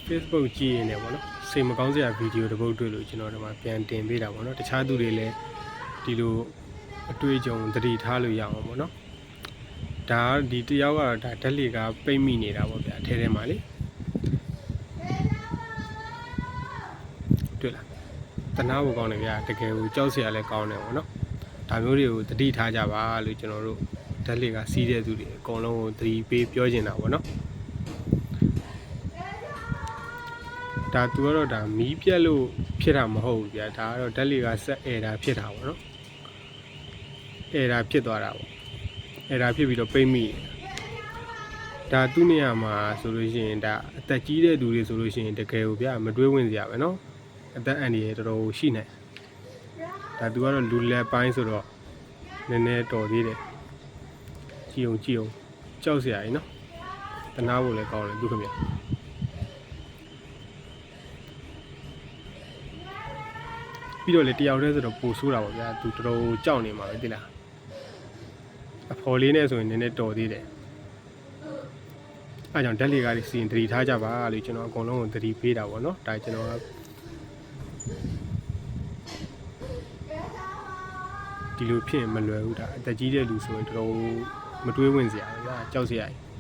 Facebook ကြည့်ရင်လည်းပေါ့နော်စိတ်မကောင်းစရာဗီဒီယိုတစ်ပုဒ်တွေ့လို့ကျွန်တော်တို့မှပြန်တင်ပေးတာပေါ့နော်တခြားသူတွေလည်းဒီလိုအတွေ့အကြုံသတိထားလို့ရအောင်ပေါ့နော်ဒါဒီတယောက်ကတော့ဒါဓာတ်လေကပိတ်မိနေတာပေါ့ဗျာအထဲထဲမှာလေတွေ့လားတနာဖို့ကောင်းတယ်ဗျာတကယ်ကိုကြောက်စရာလည်းကောင်းတယ်ပေါ့နော်ဒါမျိုးတွေကိုသတိထားကြပါလို့ကျွန်တော်တို့ဓာတ်လေကစီးတဲ့သူတွေအကုန်လုံးကိုသတိပေးပြောချင်တာပေါ့နော်ဒါသူကတော့ဒါမီးပြက်လို့ဖြစ်တာမဟုတ်ဘူးဗျာဒါကတော့ဓာတ်လေကဆက်အဲတာဖြစ်တာပေါ့နော်အဲတာဖြစ်သွားတာပေါ့အဲတာဖြစ်ပြီးတော့ပိတ်မိဒါသူ့နေရာမှာဆိုလို့ရှိရင်ဒါအသက်ကြီးတဲ့သူတွေဆိုလို့ရှိရင်တကယ်ကိုဗျာမတွေးဝင်စရာပဲနော်အသက်အန္တရာယ်တော်တော်ရှိနေဒါသူကတော့လူလက်ပိုင်းဆိုတော့နည်းနည်းတော်သေးတယ်ကြည့်အောင်ကြောက်စရာကြီးနော်တနာဖို့လည်းကောင်းတယ်သူခင်ဗျာပြီးတော့လေတယောက်တည်းဆိုတော့ပိုဆိုးတာပေါ့ဗျာသူတော်တော်ကြောက်နေမှာပဲသိလားအဖော်လေးနဲ့ဆိုရင်နည်းနည်းတော်သေးတယ်အဲကြောင့်ဓာတ်လေကားတွေစီရင်သတိထားကြပါလို့ကျွန်တော်အကုန်လုံးကိုသတိပေးတာပေါ့နော်ဒါကျွန်တော်ကဒီလိုဖြစ်ရင်မလွယ်ဘူးဒါအသက်ကြီးတဲ့လူဆိုရင်တော်တော်မတွေးဝင်စရာပဲဗျာကြောက်စရာကြီး